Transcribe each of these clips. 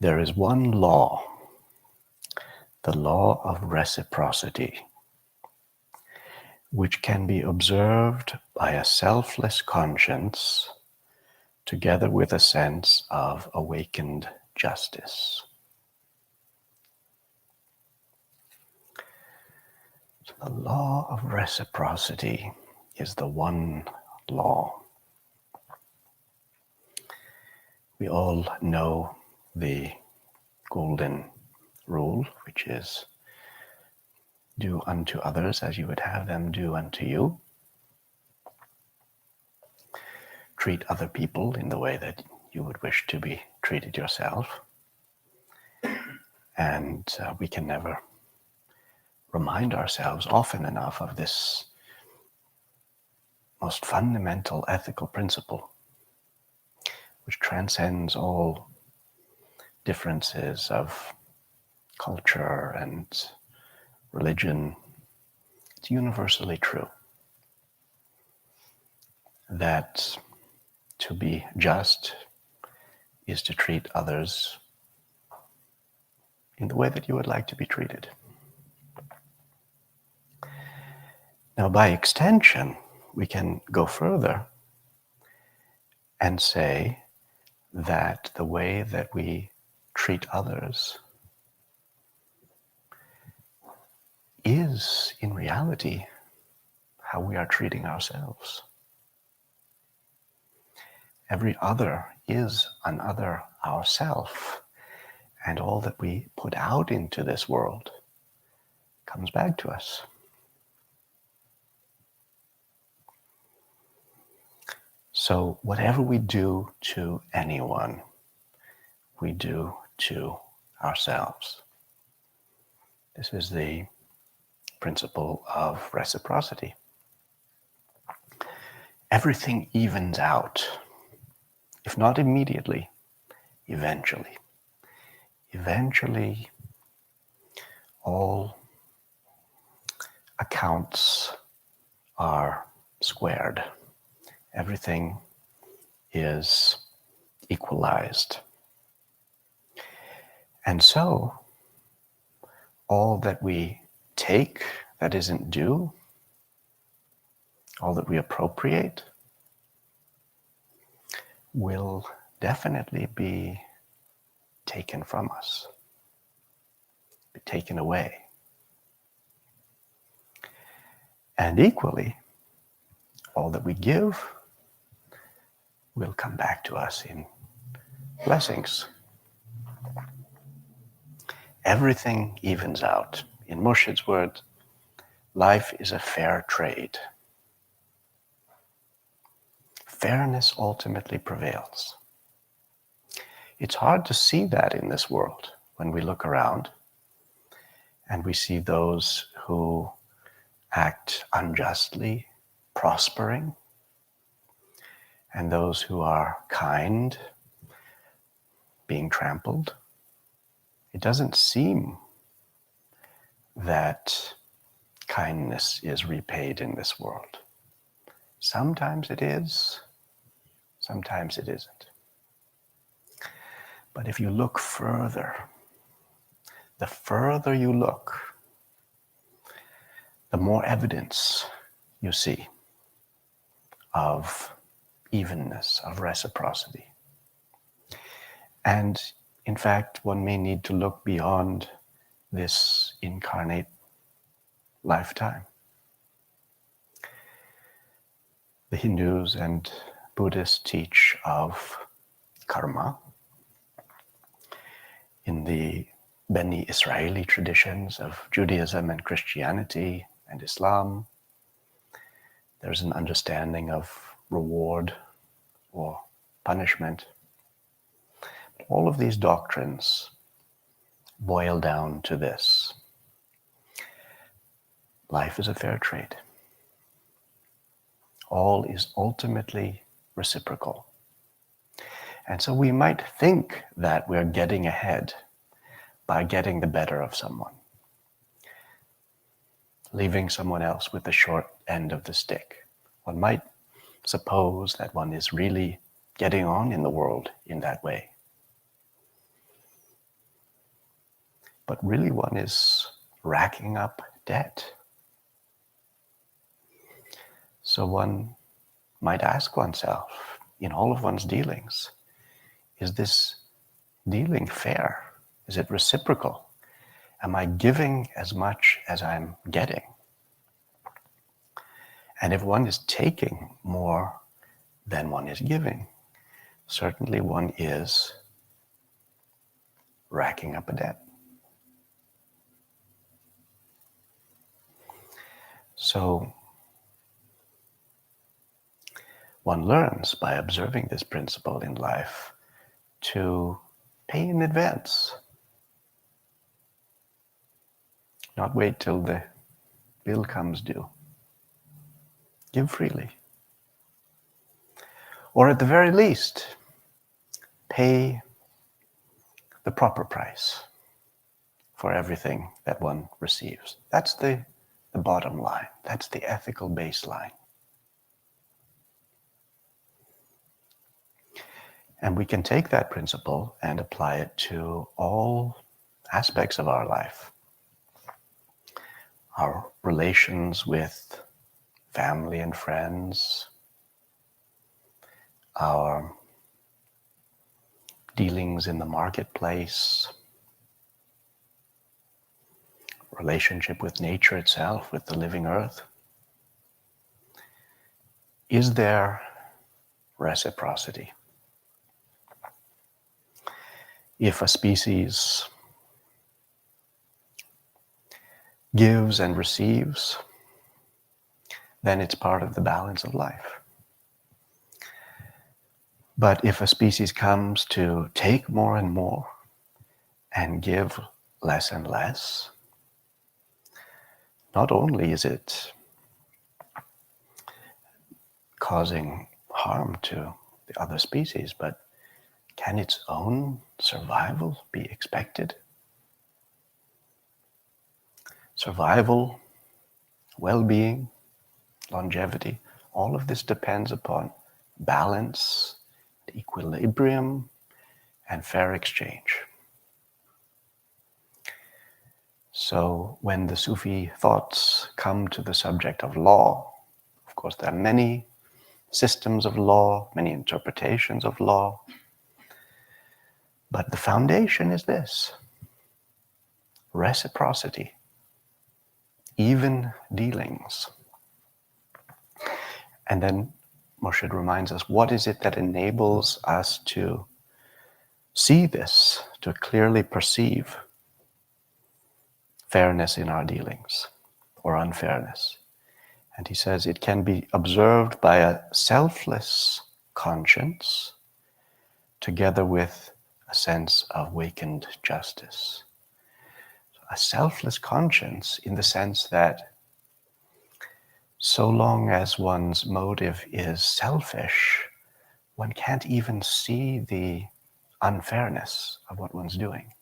There is one law, the law of reciprocity, which can be observed by a selfless conscience together with a sense of awakened justice. So the law of reciprocity is the one law. We all know the golden rule, which is do unto others as you would have them do unto you. Treat other people in the way that you would wish to be treated yourself. And we can never remind ourselves often enough of this most fundamental ethical principle, which transcends all differences of culture and religion. It's universally true that to be just is to treat others in the way that you would like to be treated. Now, by extension, we can go further and say that the way that we treat others is, in reality, how we are treating ourselves. Every other is an other ourself, and all that we put out into this world comes back to us. So whatever we do to anyone, we do to ourselves. This is the principle of reciprocity. Everything evens out, if not immediately, eventually. Eventually, all accounts are squared. Everything is equalized. And so, all that we take that isn't due, all that we appropriate, will definitely be taken from us, be taken away. And equally, all that we give will come back to us in blessings. Everything evens out. In Murshid's words, life is a fair trade. Fairness ultimately prevails. It's hard to see that in this world when we look around and we see those who act unjustly prospering and those who are kind being trampled. It doesn't seem that kindness is repaid in this world. Sometimes it is, sometimes it isn't. But if you look further, the further you look, the more evidence you see of evenness, of reciprocity. And in fact, one may need to look beyond this incarnate lifetime. The Hindus and Buddhists teach of karma. In the Beni Israeli traditions of Judaism and Christianity and Islam, there's an understanding of reward or punishment. All of these doctrines boil down to this. Life is a fair trade. All is ultimately reciprocal. And so we might think that we're getting ahead by getting the better of someone, leaving someone else with the short end of the stick. One might suppose that one is really getting on in the world in that way. but really one is racking up debt. So one might ask oneself, in all of one's dealings, is this dealing fair? Is it reciprocal? Am I giving as much as I'm getting? And if one is taking more than one is giving, certainly one is racking up a debt. So one learns by observing this principle in life to pay in advance. Not wait till the bill comes due. Give freely. Or at the very least, pay the proper price for everything that one receives. That's the bottom line. That's the ethical baseline. And we can take that principle and apply it to all aspects of our life. Our relations with family and friends, our dealings in the marketplace, relationship with nature itself, with the living earth. Is there reciprocity? If a species gives and receives, then it's part of the balance of life. But if a species comes to take more and more and give less and less, not only is it causing harm to the other species, but can its own survival be expected? Survival, well-being, longevity, all of this depends upon balance, equilibrium, and fair exchange. So when the Sufi thoughts come to the subject of law, of course there are many systems of law, many interpretations of law, but the foundation is this: reciprocity, even dealings. And then Murshid reminds us, what is it that enables us to see this, to clearly perceive fairness in our dealings or unfairness? And he says it can be observed by a selfless conscience together with a sense of awakened justice. A selfless conscience in the sense that so long as one's motive is selfish, one can't even see the unfairness of what one's doing,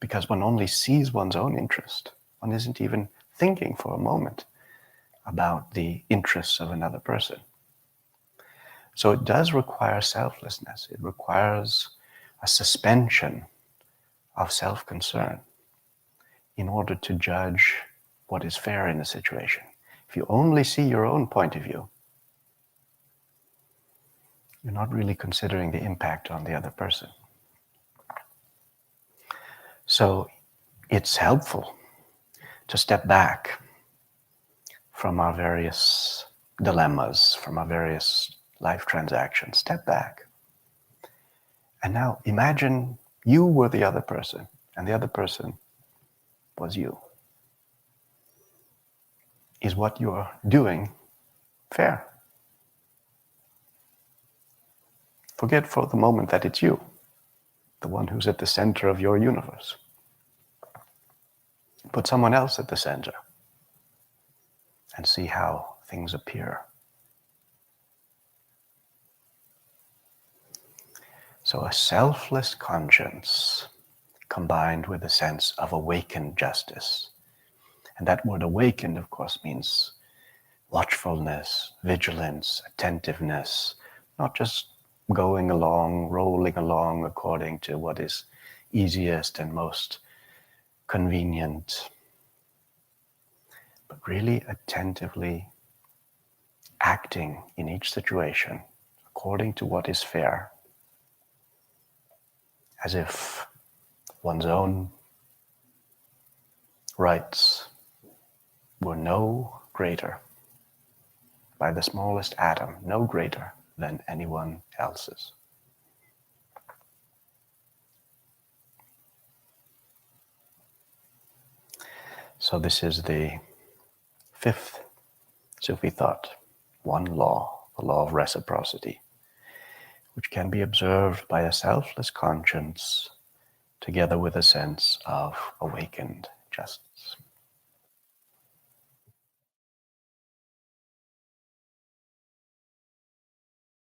because one only sees one's own interest. One isn't even thinking for a moment about the interests of another person. So it does require selflessness. It requires a suspension of self-concern in order to judge what is fair in a situation. If you only see your own point of view, you're not really considering the impact on the other person. So it's helpful to step back from our various dilemmas, from our various life transactions. Step back. And now imagine you were the other person, and the other person was you. Is what you're doing fair? Forget for the moment that it's you, the one who's at the center of your universe. Put someone else at the center and see how things appear. So a selfless conscience combined with a sense of awakened justice. And that word awakened, of course, means watchfulness, vigilance, attentiveness, not just going along, rolling along according to what is easiest and most convenient, but really attentively acting in each situation according to what is fair, as if one's own rights were no greater, by the smallest atom, no greater than anyone else's. So this is the fifth Sufi thought, one law, the law of reciprocity, which can be observed by a selfless conscience together with a sense of awakened justice.